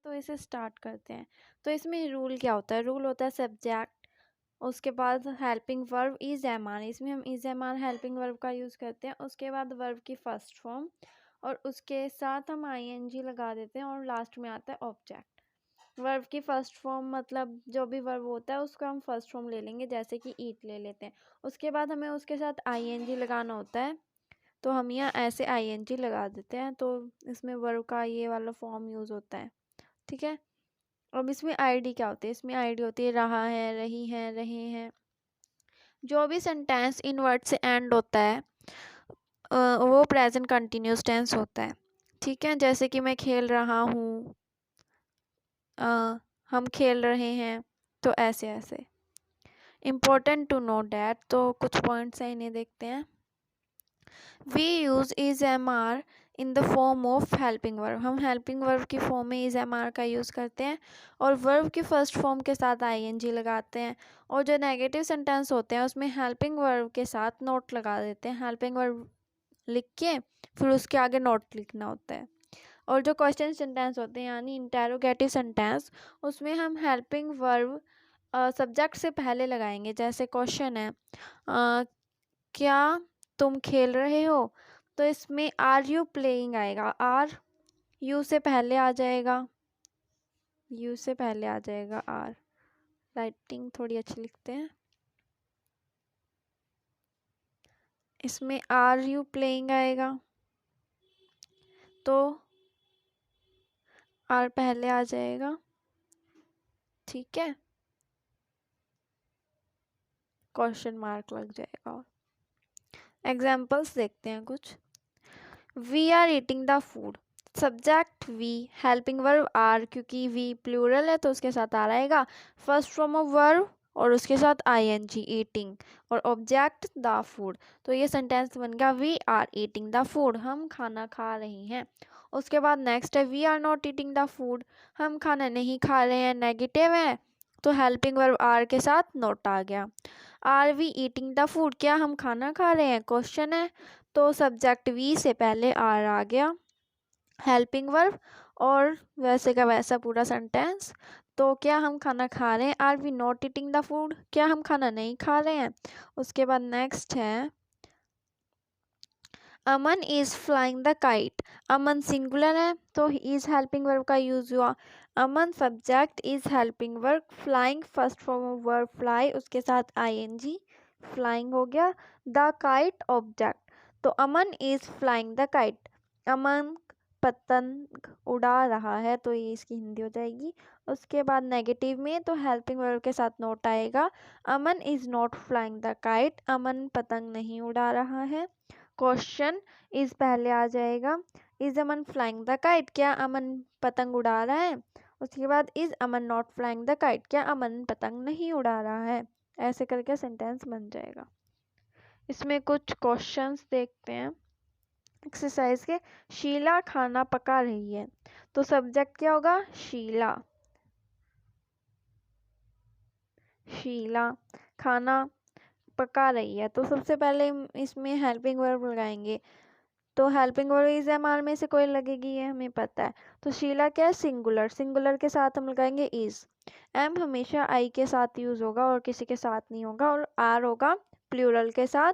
तो इसे स्टार्ट करते हैं। तो इसमें रूल क्या होता है? रूल होता है सब्जेक्ट, उसके बाद helping verb is am are, इसमें हम is am are helping verb का यूज़ करते हैं। उसके बाद वर्ब की फर्स्ट फॉर्म और उसके साथ हम आई एन जी लगा देते हैं और लास्ट में आता है ऑब्जेक्ट। वर्ब की फर्स्ट फॉर्म मतलब जो भी वर्ब होता है उसका हम फर्स्ट फॉर्म ले लेंगे, जैसे कि ईट ले लेते हैं। उसके बाद हमें उसके साथ आई एन जी लगाना होता है, तो हम यहाँ ऐसे आई एन जी लगा देते हैं, तो इसमें वर्ब का ये वाला फॉर्म यूज़ होता है। ठीक है। अब इसमें आईडी क्या होती है? इसमें आईडी होती है रहा है, रही है, रहे हैं। जो भी सेंटेंस इन वर्ड से एंड होता है वो प्रेजेंट कंटिन्यूस टेंस होता है। ठीक है। जैसे कि मैं खेल रहा हूँ, हम खेल रहे हैं, तो ऐसे ऐसे। इम्पोर्टेंट टू नो डैट, तो कुछ पॉइंट्स हैं, इन्हें देखते हैं। We use is am are in the form of helping verb, हम हेल्पिंग वर्ब की फॉर्म में इज एम आर का यूज़ करते हैं और वर्ब की फर्स्ट फॉर्म के साथ आई एन जी लगाते हैं। और जो नेगेटिव सेंटेंस होते हैं उसमें हेल्पिंग वर्ब के साथ नोट लगा देते हैं, हेल्पिंग वर्ब लिख के फिर उसके आगे नोट लिखना होता है। और जो क्वेश्चन सेंटेंस होते हैं यानी इंटेरोगेटिव सेंटेंस, उसमें हम हेल्पिंग वर्ब सब्जेक्ट से पहले लगाएंगे। जैसे क्वेश्चन है क्या तुम खेल रहे हो, तो इसमें आर यू प्लेइंग आएगा, आर यू से पहले आ जाएगा, यू से पहले आ जाएगा आर। राइटिंग थोड़ी अच्छी लिखते हैं। इसमें आर यू प्लेइंग आएगा तो आर पहले आ जाएगा। ठीक है। क्वेश्चन मार्क लग जाएगा। और एग्जाम्पल्स देखते हैं कुछ। We are eating the food, subject we, helping verb are, क्योंकि वी प्लूरल है तो उसके साथ आर आएगा, फर्स्ट फॉर्म ऑफ वर्ब और उसके साथ आई एन जी ईटिंग, और ऑब्जेक्ट द फूड। तो ये सेंटेंस बन गया we are eating the food, हम खाना खा रहे हैं। उसके बाद नेक्स्ट है we are not eating the food, हम खाना नहीं खा रहे हैं, नेगेटिव है तो हेल्पिंग वर्ब आर के साथ नॉट आ गया। Are we eating the food, क्या हम खाना खा रहे हैं, क्वेश्चन है तो सब्जेक्ट वी से पहले आर आ गया, हेल्पिंग वर्ब और वैसे का वैसा पूरा सेंटेंस। तो क्या हम खाना खा रहे हैं, are we not eating the food, क्या हम खाना नहीं खा रहे हैं। उसके बाद नेक्स्ट है Aman is flying the kite, Aman singular है तो इज हेल्पिंग वर्ब का यूज हुआ। Aman subject, is helping verb, flying first form of verb fly, उसके साथ आई एन जी, फ्लाइंग हो गया। द काइट ऑब्जेक्ट, तो अमन is flying the kite, Aman पतंग उड़ा रहा है, तो ये इसकी हिंदी हो जाएगी। उसके बाद नेगेटिव में तो हेल्पिंग वर्ब के साथ नोट आएगा, Aman is not flying the kite, Aman पतंग नहीं उड़ा रहा है। क्वेश्चन इज पहले आ जाएगा, is Aman flying the kite, क्या अमन पतंग उड़ा रहा है। उसके बाद is Aman not flying the kite, क्या अमन पतंग नहीं उड़ा रहा है। ऐसे करके सेंटेंस बन जाएगा। इसमें कुछ क्वेश्चंस देखते हैं एक्सरसाइज के। शीला खाना पका रही है, तो सब्जेक्ट क्या होगा, शीला, शीला खाना पका रही है, तो सबसे पहले इसमें हेल्पिंग वर्ब लगाएंगे, तो helping verb is am are में से कोई लगेगी, ये हमें पता है। तो शीला क्या है, सिंगुलर, सिंगुलर के साथ हम लगाएंगे इज। एम हमेशा आई के साथ यूज होगा और किसी के साथ नहीं होगा, और आर होगा प्लूरल के साथ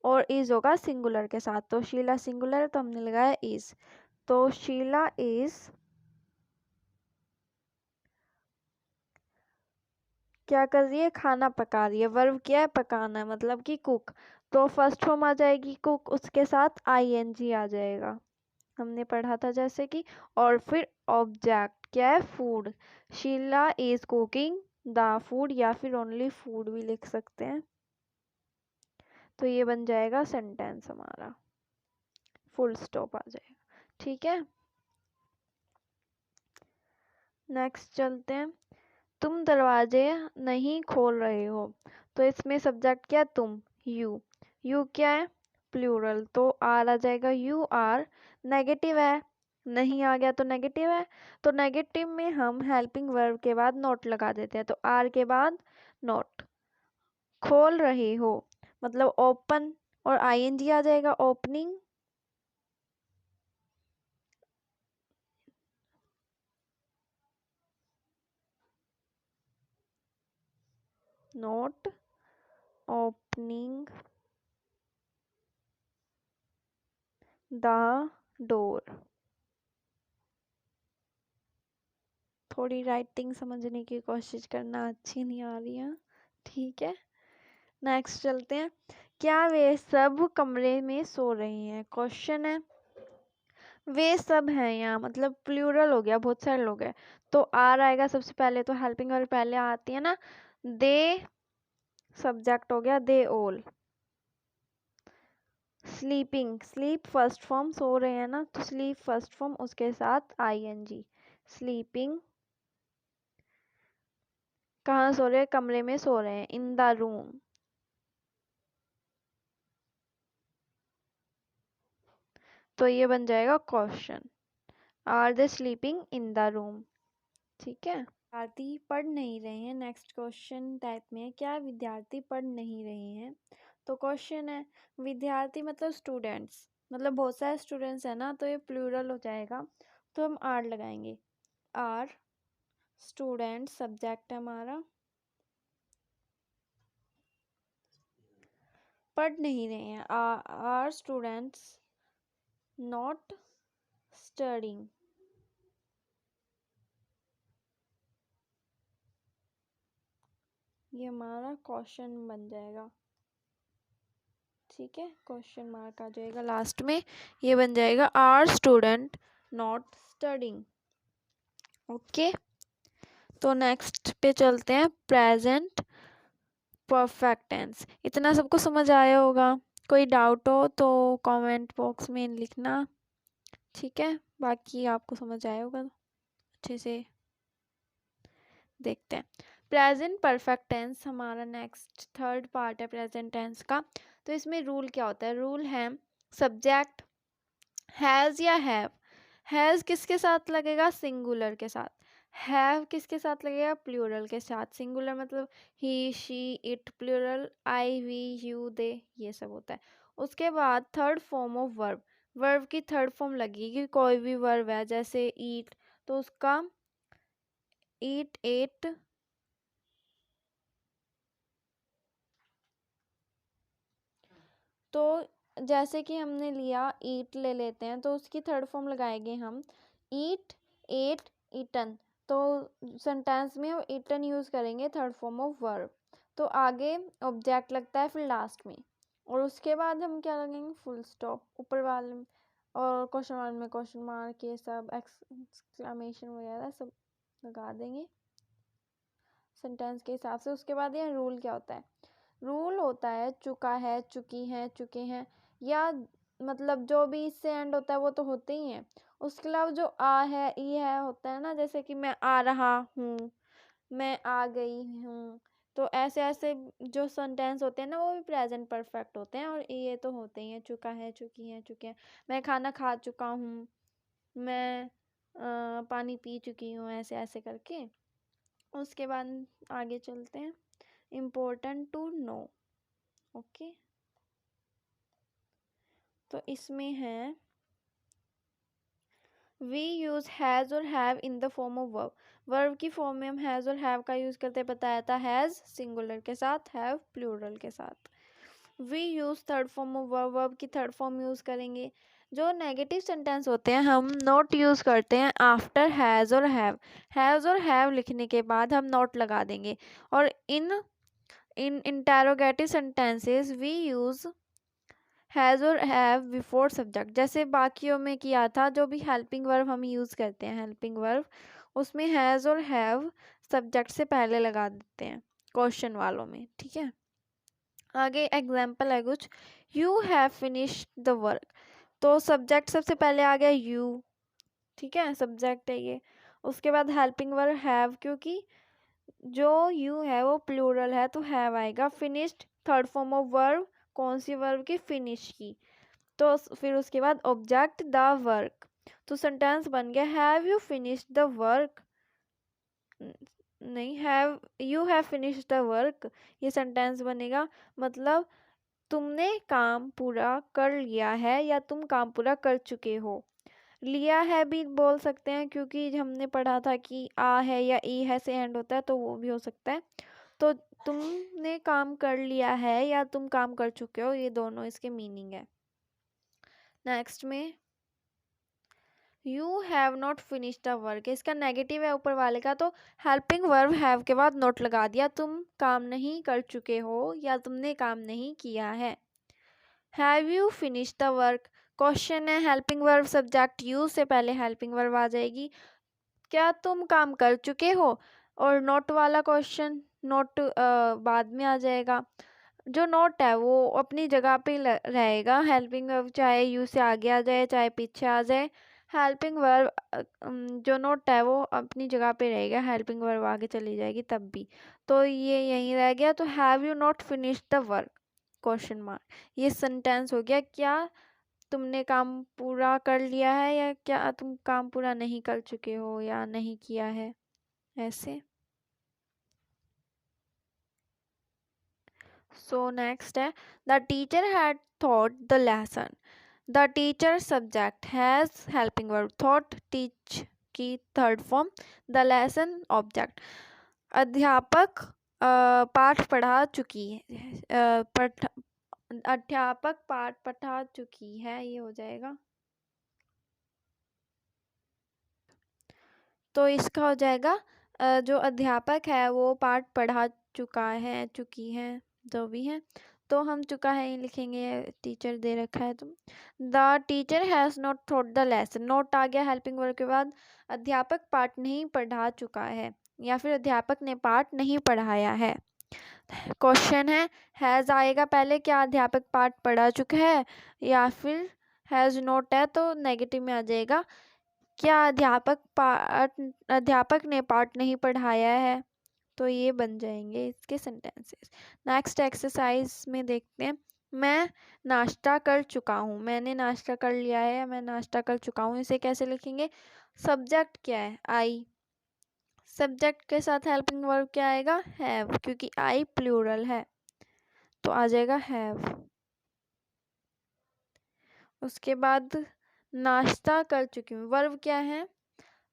और इज होगा सिंगुलर के साथ। तो शीला सिंगुलर है तो हमने लगाया इज, तो शीला इज क्या कर रही है, खाना पका रही है। वर्ब क्या है, पकाना है, मतलब कि कुक, तो फर्स्ट फॉर्म आ जाएगी कुक, उसके साथ आई एन जी आ जाएगा, हमने पढ़ा था जैसे कि। और फिर ऑब्जेक्ट क्या है, food, Sheela is cooking the food, या फिर ओनली फूड भी लिख सकते हैं। तो ये बन जाएगा सेंटेंस हमारा, फुल स्टॉप आ जाएगा। ठीक है। नेक्स्ट चलते हैं। तुम दरवाजे नहीं खोल रहे हो, तो इसमें सब्जेक्ट क्या, तुम, यू, यू क्या है, प्लूरल, तो आर आ जाएगा, यू आर। नेगेटिव है, नहीं आ गया तो नेगेटिव है, तो नेगेटिव में हम हेल्पिंग वर्ब के बाद नोट लगा देते हैं, तो आर के बाद नोट। खोल रहे हो मतलब ओपन और आईएनजी आ जाएगा, opening. Not opening the door. थोड़ी राइटिंग समझने की कोशिश करना, अच्छी नहीं आ रही है, ठीक है। नेक्स्ट चलते हैं। क्या वे सब कमरे में सो रहे हैं? क्वेश्चन है, वे सब हैं यहाँ मतलब प्लूरल हो गया, बहुत सारे लोग हैं, तो आर आएगा सबसे पहले, तो हेल्पिंग वर्ब पहले आती है ना। दे सब्जेक्ट हो गया, they all. Sleeping, sleep first form, सो रहे हैं ना, तो स्लीप फर्स्ट फॉर्म, उसके साथ आईएनजी। स्लीपिंग, कहाँ सो रहे हैं? कमरे में सो रहे हैं, इन द रूम। तो ये बन जाएगा question, are they sleeping in the room, ठीक है। विद्यार्थी पढ़ नहीं रहे हैं, नेक्स्ट क्वेश्चन टाइप में है, क्या विद्यार्थी पढ़ नहीं रहे हैं? तो क्वेश्चन है, विद्यार्थी मतलब स्टूडेंट्स, मतलब बहुत सारे स्टूडेंट्स है ना, तो ये प्लूरल हो जाएगा, तो हम आर लगाएंगे। आर स्टूडेंट सब्जेक्ट है हमारा, पढ़ नहीं रहे हैं, आर स्टूडेंट्स नॉट स्टडिंग। ये हमारा क्वेश्चन बन जाएगा, ठीक है। क्वेश्चन मार्क आ जाएगा लास्ट में, ये बन जाएगा are student not studying, okay. तो नेक्स्ट पे चलते हैं, प्रेजेंट परफेक्ट टेंस। इतना सबको समझ आया होगा, कोई डाउट हो तो कमेंट बॉक्स में लिखना, ठीक है। बाकी आपको समझ आया होगा अच्छे से। देखते हैं प्रेजेंट परफेक्ट टेंस, हमारा नेक्स्ट थर्ड पार्ट है प्रेजेंट टेंस का। तो इसमें रूल क्या होता है? रूल है सब्जेक्ट हैज़ या हैव। हैज़ किसके साथ लगेगा? सिंगुलर के साथ। हैव किसके साथ लगेगा? प्लूरल के साथ। सिंगुलर मतलब he, she, it, plural I, we, you, they, ये सब होता है। उसके बाद third form of verb, verb की थर्ड फॉर्म लगेगी, कोई भी वर्ब है, जैसे ईट, तो उसका ईट, एट, तो जैसे कि हमने लिया ईट ले लेते हैं, तो उसकी थर्ड फॉर्म लगाएंगे हम, ईट, एट, ईटन। तो सेंटेंस में हम ईटन यूज़ करेंगे थर्ड फॉर्म ऑफ वर्ब। तो आगे ऑब्जेक्ट लगता है फिर लास्ट में, और उसके बाद हम क्या लगेंगे? फुल स्टॉप ऊपर वाले में, और क्वेश्चन मार्क में क्वेश्चन मार्क, ये सब एक्सक्लेमेशन वगैरह सब लगा देंगे सेंटेंस के हिसाब से। उसके बाद ये रूल क्या होता है? रूल होता है चुका है, चुकी हैं, चुके हैं, या मतलब जो भी इससे एंड होता है वो तो होते ही हैं। उसके अलावा जो आ है, ई है होता है ना, जैसे कि मैं आ रहा हूँ, मैं आ गई हूँ, तो ऐसे ऐसे जो सेंटेंस होते हैं ना, वो भी प्रेजेंट परफेक्ट होते हैं, और ये तो होते ही हैं, चुका है, चुकी हैं, चुके हैं। मैं खाना खा चुका हूँ, मैं पानी पी चुकी हूँ, ऐसे ऐसे करके। उसके बाद आगे चलते हैं, इम्पोर्टेंट टू नो, ओके। तो इसमें है वी यूज़ हैज़ और have in the form of verb. Verb की फॉर्म में हम हैज़ और हैव का यूज़ करते बताया था, हैज़ सिंगुलर के साथ, हैव प्लूरल के साथ। We use third form of verb, verb की थर्ड फॉर्म यूज़ करेंगे। जो नेगेटिव सेंटेंस होते हैं हम नॉट यूज़ करते हैं आफ्टर हैज़ और हैव। हैज़ और हैव लिखने के बाद हम नॉट लगा देंगे। और in interrogative sentences we use has और हैव बिफोर सब्जेक्ट, जैसे बाकियों में किया था, जो भी हेल्पिंग वर्ब हम यूज़ करते हैं हेल्पिंग वर्ब, उसमें हैज़ और हैव सब्जेक्ट से पहले लगा देते हैं क्वेश्चन वालों में, ठीक है। आगे एग्जाम्पल है कुछ, you have finished the work, तो सब्जेक्ट सबसे पहले आ गया यू, ठीक है, सब्जेक्ट है ये। उसके बाद हेल्पिंग वर्ब हैव, क्योंकि जो यू है वो प्लूरल है तो हैव आएगा। Finished third form of verb, कौन सी वर्ब की? फिनिश की। तो फिर उसके बाद ऑब्जेक्ट द वर्क, तो सेंटेंस बन गया have you finished the work, नहीं, have you have finished the work, ये सेंटेंस बनेगा, मतलब तुमने काम पूरा कर लिया है या तुम काम पूरा कर चुके हो। लिया है भी बोल सकते हैं, क्योंकि हमने पढ़ा था कि आ है या ई है से एंड होता है, तो वो भी हो सकता है। तो तुमने काम कर लिया है या तुम काम कर चुके हो, ये दोनों इसके मीनिंग है। नेक्स्ट में you have not finish the work, इसका नेगेटिव है ऊपर वाले का, तो हेल्पिंग वर्ब हैव के बाद नॉट लगा दिया, तुम काम नहीं कर चुके हो या तुमने काम नहीं किया है। Have you finish the work, question है, हेल्पिंग वर्ब सब्जेक्ट यू से पहले हेल्पिंग वर्ब आ जाएगी, क्या तुम काम कर चुके हो, और नोट वाला क्वेश्चन नोट बाद में आ जाएगा। जो नोट है वो अपनी जगह पे रहेगा, हेल्पिंग वर्ब चाहे यू से आगे आ जाए चाहे पीछे आ जाए, हेल्पिंग वर्ब जो नोट है वो अपनी जगह पे रहेगा, हेल्पिंग वर्ब आगे चली जाएगी तब भी। तो ये यहीं रह गया, तो have you not finish the work question mark, ये सेंटेंस हो गया, क्या तुमने काम पूरा कर लिया है या क्या तुम काम पूरा नहीं कर चुके हो या नहीं किया है, ऐसे। सो नेक्स्ट है, the teacher had thought the lesson, the teacher subject has helping verb, thought teach की third form, the lesson object, अध्यापक पाठ पढ़ा चुकी है, अध्यापक पाठ पढ़ा चुकी है, ये हो जाएगा। तो इसका हो जाएगा जो अध्यापक है वो पाठ पढ़ा चुका है, चुकी है, जो भी है, तो हम चुका है ही लिखेंगे, टीचर दे रखा है तो। The teacher has not thought the lesson, not आ गया हेल्पिंग वर्ब के बाद, अध्यापक पाठ नहीं पढ़ा चुका है या फिर अध्यापक ने पाठ नहीं पढ़ाया है। क्वेश्चन है, हैज़ आएगा पहले, क्या अध्यापक पाठ पढ़ा चुका है, या फिर हैज़ नॉट है तो नेगेटिव में आ जाएगा, क्या अध्यापक ने पाठ नहीं पढ़ाया है, तो ये बन जाएंगे इसके सेंटेंसेस। नेक्स्ट एक्सरसाइज में देखते हैं, मैं नाश्ता कर चुका हूँ, मैंने नाश्ता कर लिया है या मैं नाश्ता कर चुका हूँ, इसे कैसे लिखेंगे, सब्जेक्ट क्या है आई, सब्जेक्ट के साथ हेल्पिंग वर्ब क्या आएगा हैव, क्योंकि आई प्लूरल है तो आ जाएगा हैव। उसके बाद नाश्ता कर चुकी हूँ, वर्ब क्या है,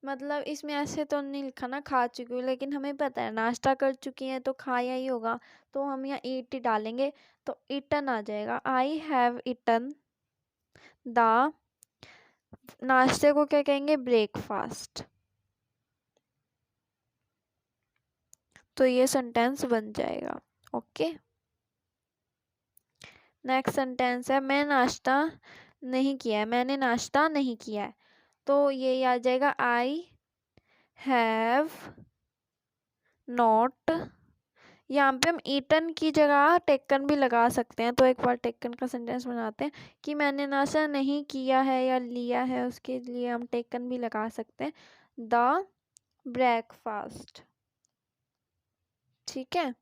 मतलब इसमें ऐसे तो नहीं लिखा ना खा चुकी हूँ, लेकिन हमें पता है नाश्ता कर चुकी हैं तो खाया ही होगा, तो हम यहाँ ईट ही डालेंगे, तो ईटन आ जाएगा, आई हैव ईटन द, नाश्ते को क्या कहेंगे ब्रेकफास्ट, तो ये सेंटेंस बन जाएगा। ओके, नेक्स्ट सेंटेंस है, मैं नाश्ता नहीं किया है, मैंने नाश्ता नहीं किया है, तो ये आ जाएगा आई हैव नॉट, यहाँ पे हम ईटन की जगह टेकन भी लगा सकते हैं, तो एक बार टेकन का सेंटेंस बनाते हैं कि मैंने नाश्ता नहीं किया है या लिया है, उसके लिए हम टेकन भी लगा सकते हैं, द ब्रेकफास्ट, ठीक है,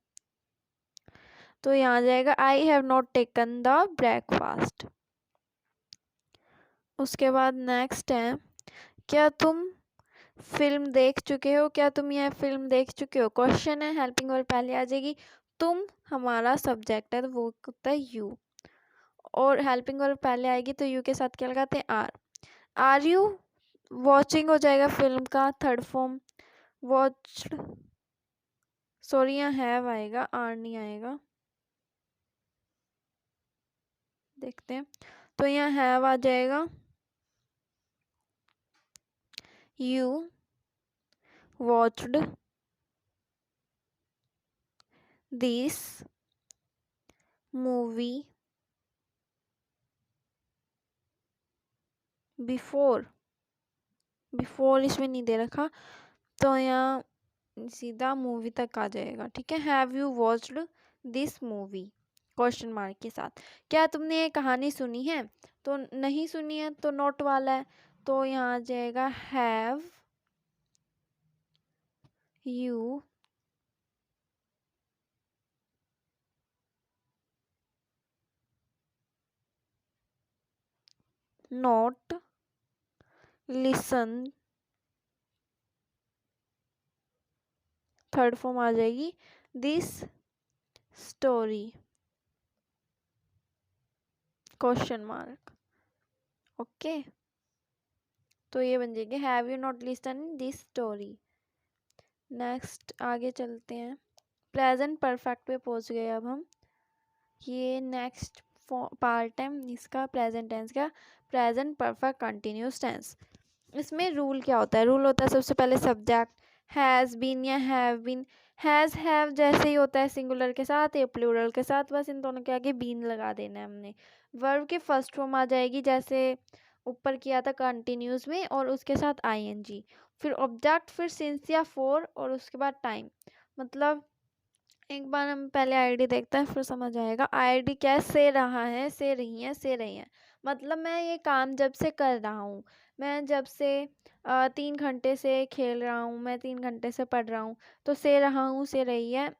तो यहाँ आ जाएगा I have not taken the breakfast. उसके बाद नेक्स्ट है, क्या तुम फिल्म देख चुके हो, क्या तुम यह फिल्म देख चुके हो, क्वेश्चन है, हेल्पिंग वर्ब पहले आ जाएगी, तुम हमारा सब्जेक्ट है तो वो होता है यू, और हेल्पिंग वर्ब पहले आएगी तो यू के साथ क्या लगाते हैं आर यू वॉचिंग हो जाएगा फिल्म का थर्ड फॉर्म, वॉच्ड, सॉरी यहाँ हैव आएगा आर नहीं आएगा, देखते हैं, तो यहाँ हैव आ जाएगा, you watched this movie before, before इसमें नहीं दे रखा, तो यहाँ सीधा मूवी तक आ जाएगा, ठीक है, have you watched this movie question mark के साथ, क्या तुमने ये कहानी सुनी है, तो नहीं सुनी है तो नोट वाला है, तो यहाँ आ जाएगा have you not listen, third form आ जाएगी this story question mark. Okay, तो ये बन जाएगी have you not listen this story. Next आगे चलते हैं, प्रेजेंट परफेक्ट पे पहुंच गए अब हम। ये नेक्स्ट पार्ट है इसका, प्रेजेंट टेंस का, प्रेजेंट परफेक्ट कंटिन्यूस टेंस। इसमें रूल क्या होता है? रूल होता है सबसे पहले सब्जेक्ट हैज़ बीन या हैव बीन। हैज़ हैव जैसे ही होता है सिंगुलर के साथ या प्लूरल के साथ, बस इन दोनों के आगे बीन लगा देना है हमने। वर्ब की फर्स्ट फॉर्म आ जाएगी जैसे ऊपर किया था कंटिन्यूस में, और उसके साथ आईएनजी, फिर ऑब्जेक्ट, फिर सिंस या फॉर, और उसके बाद टाइम। मतलब एक बार हम पहले आईडी देखते हैं फिर समझ आएगा। आईडी क्या है? से रहा है, से रही है, से रही है। मतलब मैं ये काम जब से कर रहा हूँ, मैं जब से 3 घंटे से खेल रहा हूँ, मैं 3 घंटे से पढ़ रहा हूँ, तो से रहा हूँ, से रही है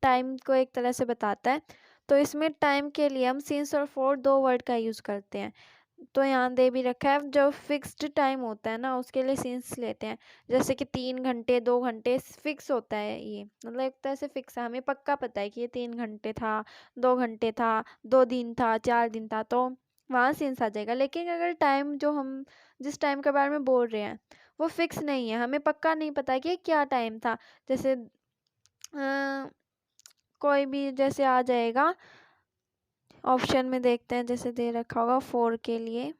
टाइम को एक तरह से बताता है। तो इसमें टाइम के लिए हम सिंस और फॉर दो वर्ड का यूज़ करते हैं। तो यहाँ दे भी रखा है, जो फिक्स्ड टाइम होता है ना उसके लिए सिंस लेते हैं। जैसे कि 3 घंटे, 2 घंटे फिक्स होता है, ये मतलब एक तरह से फिक्स है, हमें पक्का पता है कि ये 3 घंटे था, 2 घंटे था, 2 दिन था, 4 दिन था, तो वहाँ सिंस आ जाएगा। लेकिन अगर टाइम जो हम जिस टाइम के बारे में बोल रहे हैं वो फिक्स नहीं है, हमें पक्का नहीं पता है कि क्या टाइम था, जैसे कोई भी जैसे आ जाएगा ऑप्शन में, देखते हैं जैसे दे रखा होगा 4 के लिए।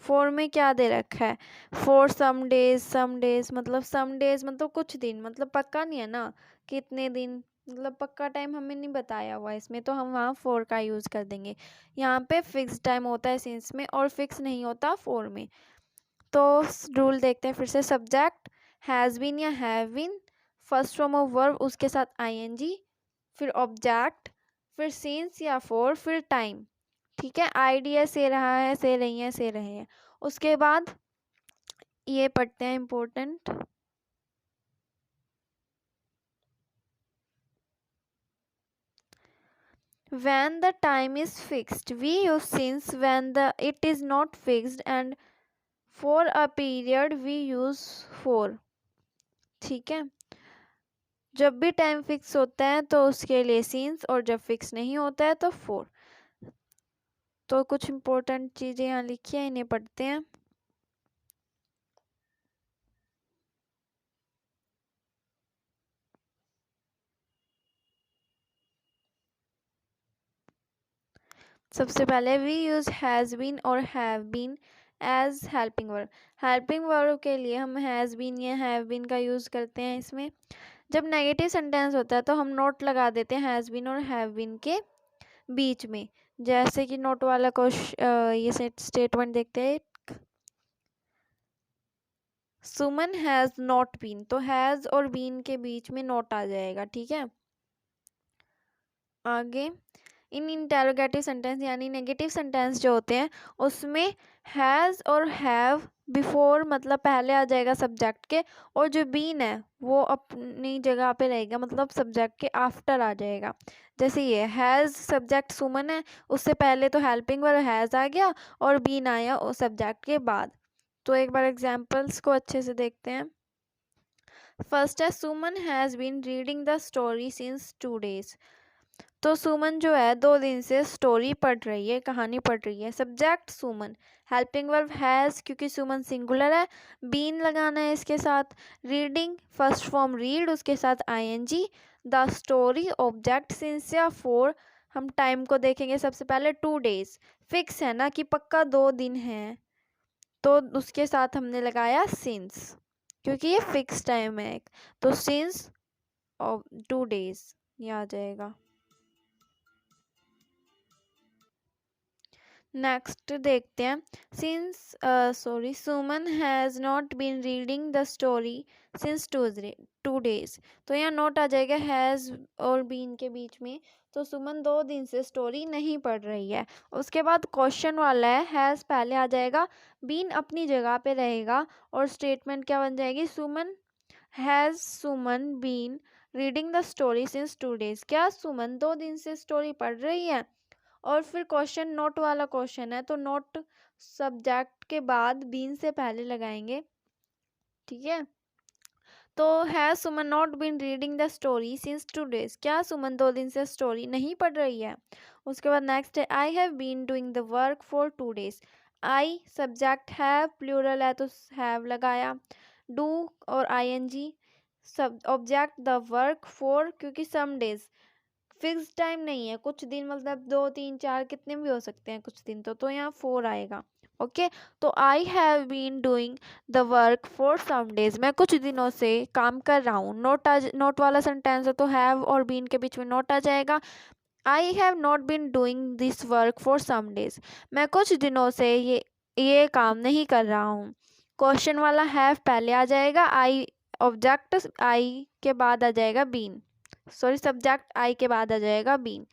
4 में क्या दे रखा है? For some days, some days मतलब सम डेज मतलब कुछ दिन, मतलब पक्का नहीं है ना कितने दिन, मतलब पक्का टाइम हमें नहीं बताया हुआ इसमें, तो हम वहाँ 4 का यूज़ कर देंगे। यहाँ पे फिक्स टाइम होता है सिंस में और फिक्स नहीं होता 4 में। तो रूल देखते हैं फिर से। सब्जेक्ट हैज़ बीन या have been, first form of verb उसके साथ आईएनजी, फिर ऑब्जेक्ट, फिर सिंस या फॉर, फिर टाइम। ठीक है, आइडिया से रहा है, से रही है, से रहे हैं। उसके बाद ये पढ़ते हैं important. When the time is fixed, we use since. When the it is not fixed and for a period we use for। ठीक है, जब भी टाइम फिक्स होता है तो उसके लिए सिंस, और जब फिक्स नहीं होता है तो for। तो कुछ इम्पोर्टेंट चीज़ें यहाँ लिखी हैं, इन्हें पढ़ते हैं। सबसे पहले वी यूज़ हैज़ बीन और have been as helping verb. Helping verb के लिए हम हैज़ बीन या हैव बीन का यूज़ करते हैं इसमें। जब नेगेटिव सेंटेंस होता है तो हम नोट लगा देते हैं हैज़ बीन और हैव बीन के बीच में। जैसे कि नोट वाला क्वेश्चन, ये स्टेटमेंट देखते हैं। सुमन हैज़ नॉट बीन, तो हैज़ और बीन के बीच में नोट आ जाएगा। ठीक है, आगे इन इंटेरोगेटिव सेंटेंस यानी नेगेटिव सेंटेंस जो होते हैं उसमें हैज़ और हैव बिफोर मतलब पहले आ जाएगा सब्जेक्ट के, और जो बीन है वो अपनी जगह पे रहेगा, मतलब सब्जेक्ट के आफ्टर आ जाएगा। जैसे ये हैज़ सब्जेक्ट सुमन है, उससे पहले तो हेल्पिंग वर्ब हैज़ आ गया और बीन आया उस सब्जेक्ट के बाद। तो एक बार एग्जाम्पल्स को अच्छे से देखते हैं। फर्स्ट है, Suman has been reading the story since 2 days। तो सुमन जो है 2 दिन से स्टोरी पढ़ रही है, कहानी पढ़ रही है। Subject Suman, helping verb has क्योंकि सुमन सिंगुलर है, बीन लगाना है इसके साथ। रीडिंग फर्स्ट फॉर्म रीड उसके साथ ING. The story object since या फॉर। हम टाइम को देखेंगे सबसे पहले 2 days, फिक्स है ना कि पक्का 2 दिन है, तो उसके साथ हमने लगाया सिंस क्योंकि ये फिक्स टाइम है एक, तो सिंस 2 days ये आ जाएगा। नेक्स्ट देखते हैं। Suman has not been reading the story since 2 days। तो यहाँ नोट आ जाएगा हैज़ और बीन के बीच में, तो सुमन 2 दिन से स्टोरी नहीं पढ़ रही है। उसके बाद क्वेश्चन वाला है, हैज़ पहले आ जाएगा, बीन अपनी जगह पे रहेगा, और स्टेटमेंट क्या बन जाएगी? Suman been reading the story since 2 days। क्या सुमन 2 दिन से स्टोरी पढ़ रही है? और फिर क्वेश्चन नोट वाला क्वेश्चन है, तो नोट सब्जेक्ट के बाद बीन से पहले लगाएंगे। ठीक है, तो has Suman not been reading the story since 2 days। क्या सुमन 2 दिन से स्टोरी नहीं पढ़ रही है? उसके बाद नेक्स्ट है, I have been doing the work for 2 days। I subject have plural है तो हैव लगाया, डू और आईएनजी सब ऑब्जेक्ट द वर्क फॉर, क्योंकि सम डेज फिक्स टाइम नहीं है, कुछ दिन मतलब 2 3 4 कितने भी हो सकते हैं कुछ दिन, तो यहाँ 4 आएगा। ओके, तो I have been doing the work for some days, मैं कुछ दिनों से काम कर रहा हूँ। नोट वाला सेंटेंस है तो हैव और बीन के बीच में नोट आ जाएगा। I have not been doing this work for some days, मैं कुछ दिनों से ये काम नहीं कर रहा हूँ। क्वेश्चन वाला हैव पहले आ जाएगा, आई ऑब्जेक्ट आई के बाद आ जाएगा बीन, सॉरी सब्जेक्ट आई के बाद आ जाएगा बीन।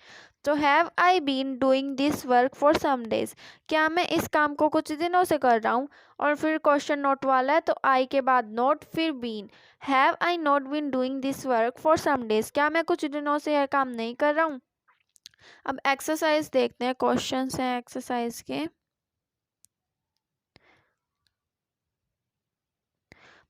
तो have I been doing this work for some days, क्या मैं इस काम को कुछ दिनों से कर रहा हूँ। और फिर क्वेश्चन नोट वाला है तो आई के बाद नोट फिर been. Have I not been doing this work for some days, क्या मैं कुछ दिनों से यह काम नहीं कर रहा हूँ। अब एक्सरसाइज देखते हैं, क्वेश्चंस हैं एक्सरसाइज के।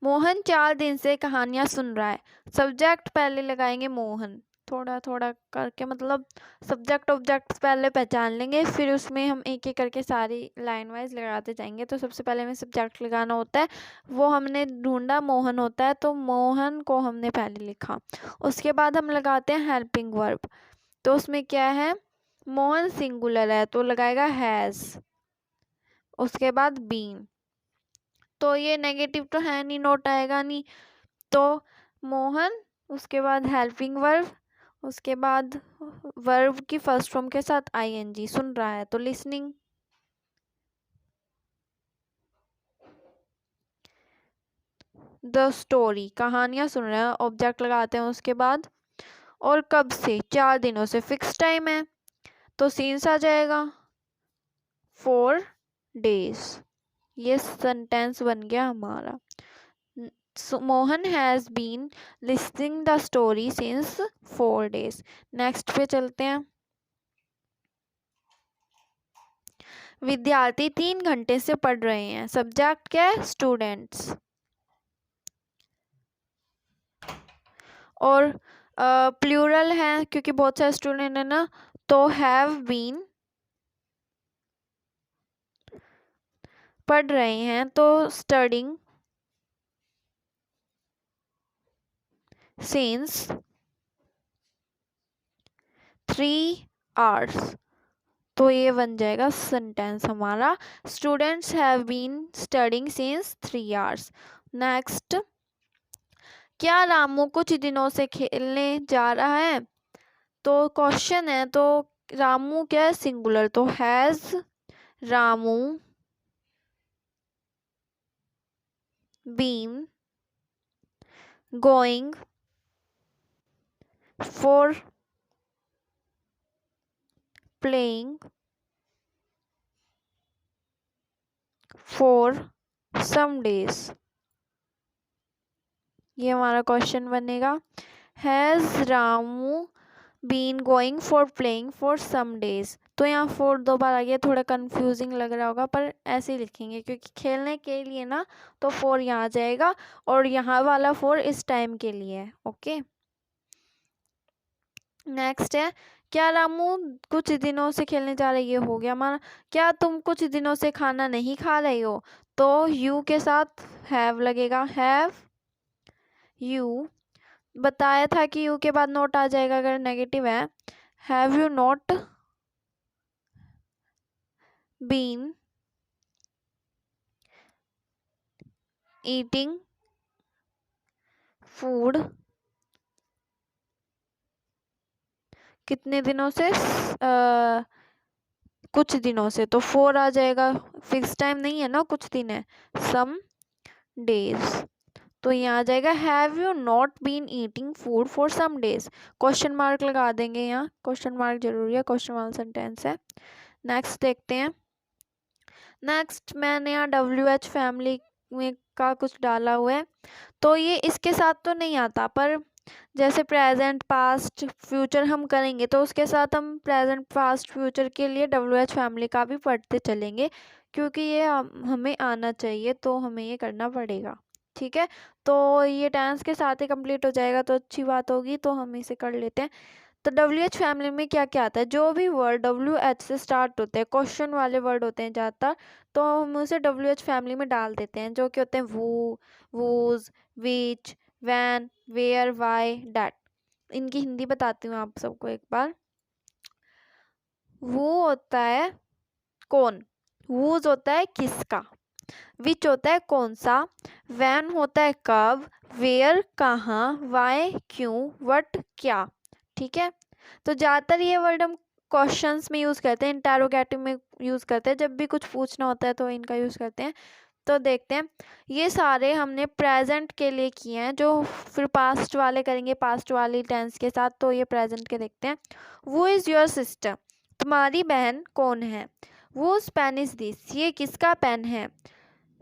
मोहन 4 दिन से कहानियां सुन रहा है, सब्जेक्ट पहले लगाएंगे मोहन, थोड़ा थोड़ा करके, मतलब सब्जेक्ट ऑब्जेक्ट पहले पहचान लेंगे, फिर उसमें हम एक एक करके सारी लाइन वाइज लगाते जाएंगे। तो सबसे पहले हमें सब्जेक्ट लगाना होता है, वो हमने ढूंढा मोहन होता है तो मोहन को हमने पहले लिखा। उसके बाद हम लगाते हैं हेल्पिंग वर्ब, तो उसमें क्या है, मोहन सिंगुलर है तो लगाएगा हैज़, उसके बाद बीन, तो ये नेगेटिव तो है नहीं, नोट आएगा नहीं, तो मोहन, उसके बाद हेल्पिंग वर्ब, उसके बाद वर्ब की फर्स्ट फॉर्म के साथ आईएनजी, सुन रहा है तो लिसनिंग। द स्टोरी, कहानियां सुन रहे हैं, ऑब्जेक्ट लगाते हैं उसके बाद। और कब से, 4 दिनों से, फिक्स टाइम है तो सीन्स आ जाएगा, 4 डेज, ये सेंटेंस बन गया हमारा। Mohan has been listening the story since 4 days. Next पे चलते हैं। विद्यार्थी 3 घंटे से पढ़ रहे हैं, सब्जेक्ट क्या है, स्टूडेंट्स। और प्लूरल है क्योंकि बहुत सारे स्टूडेंट है ना, तो हैव बीन, पढ़ रहे हैं तो स्टडिंग सिंस 3 आवर्स, तो ये बन जाएगा सेंटेंस हमारा, students have been studying since 3 hours. Next, क्या रामू कुछ दिनों से खेलने जा रहा है, तो क्वेश्चन है तो रामू क्या है, सिंगुलर, तो has Ramu been going for playing for some days, ये हमारा क्वेश्चन बनेगा। Has Ramu been going for playing for some days, तो यहाँ 4 2 बार आ गया, थोड़ा कंफ्यूजिंग लग रहा होगा पर ऐसे ही लिखेंगे क्योंकि खेलने के लिए ना, तो 4 यहाँ आ जाएगा और यहाँ वाला 4 इस टाइम के लिए है। ओके, नेक्स्ट है, क्या रामू कुछ दिनों से खेलने जा रही है, ये हो गया हमारा। क्या तुम कुछ दिनों से खाना नहीं खा रही हो, तो यू के साथ हैव लगेगा, हैव यू, बताया था कि यू के बाद नोट आ जाएगा अगर नेगेटिव है। Have you not been eating food कितने दिनों से, कुछ दिनों से, तो 4 आ जाएगा, फिक्स टाइम नहीं है ना, कुछ दिन है, सम डेज, तो यहाँ आ जाएगा have you not been eating food for some days, question mark लगा देंगे, यहाँ क्वेश्चन मार्क जरूरी है, क्वेश्चन वाला सेंटेंस है। नेक्स्ट देखते हैं। नेक्स्ट मैंने यहाँ WH फैमिली में का कुछ डाला हुआ है, तो ये इसके साथ तो नहीं आता, पर जैसे प्रेजेंट पास्ट फ्यूचर हम करेंगे तो उसके साथ हम प्रेजेंट पास्ट फ्यूचर के लिए WH फैमिली का भी पढ़ते चलेंगे, क्योंकि ये हमें आना चाहिए तो हमें ये करना पड़ेगा। ठीक है, तो ये टेंस के साथ ही कंप्लीट हो जाएगा तो अच्छी बात होगी, तो हम इसे कर लेते हैं। तो WH फैमिली में क्या क्या आता है, जो भी वर्ड WH से स्टार्ट होते हैं, क्वेश्चन वाले वर्ड होते हैं ज़्यादातर, तो हम उसे WH फैमिली में डाल देते हैं, जो कि होते हैं वो, whose, which, when, where, why, that. इनकी हिंदी बताती हूँ आप सबको एक बार। वो होता है कौन, whose होता है किसका, विच होता है कौन सा, व्हेन होता है कब, वेयर कहाँ, व्हाई क्यों, व्हाट क्या। ठीक है, तो ज़्यादातर ये वर्ड हम क्वेश्चंस में यूज़ करते हैं, इंटरोगेटिव में यूज़ करते हैं, जब भी कुछ पूछना होता है तो इनका यूज़ करते हैं। तो देखते हैं, ये सारे हमने प्रेजेंट के लिए किए हैं, जो फिर पास्ट वाले करेंगे पास्ट वाली टेंस के साथ, तो ये प्रेजेंट के देखते हैं। वो इज़ योर सिस्टर, तुम्हारी बहन कौन है। वो पेन इज दिस, ये किसका पेन है।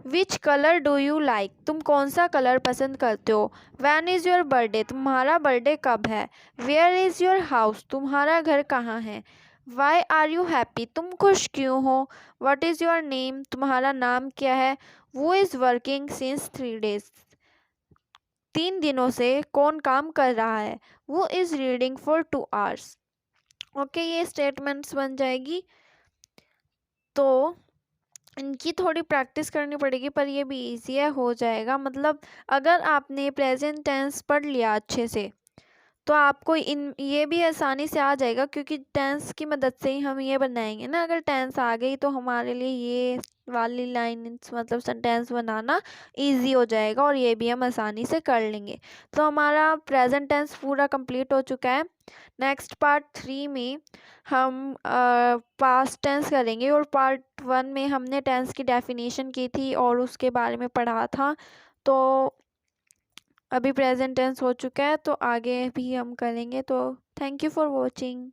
Which colour do you like, तुम कौन सा कलर पसंद करते हो। वैन इज़ योर बर्थडे, तुम्हारा बर्थडे कब है। वेयर इज़ योर हाउस, तुम्हारा घर कहाँ है। वाई आर यू हैप्पी, तुम खुश क्यों हो। वट इज़ योर नेम, तुम्हारा नाम क्या है। वो इज़ वर्किंग सिंस 3 days, 3 दिनों से कौन काम कर रहा है। वो is reading for 2 hours। Okay, ये स्टेटमेंट्स बन जाएगी। तो इनकी थोड़ी प्रैक्टिस करनी पड़ेगी, पर ये भी इजी है, हो जाएगा। मतलब अगर आपने प्रेजेंट टेंस पढ़ लिया अच्छे से तो आपको ये भी आसानी से आ जाएगा, क्योंकि टेंस की मदद से ही हम ये बनाएंगे ना। अगर टेंस आ गई तो हमारे लिए ये वाली लाइन मतलब सेंटेंस बनाना इजी हो जाएगा, और ये भी हम आसानी से कर लेंगे। तो हमारा प्रेजेंट टेंस पूरा कंप्लीट हो चुका है। नेक्स्ट पार्ट 3 में हम पास्ट टेंस करेंगे, और पार्ट 1 में हमने टेंस की डेफिनेशन की थी और उसके बारे में पढ़ा था। तो अभी प्रेजेंट टेंस हो चुका है, तो आगे भी हम करेंगे। तो थैंक यू फॉर वॉचिंग।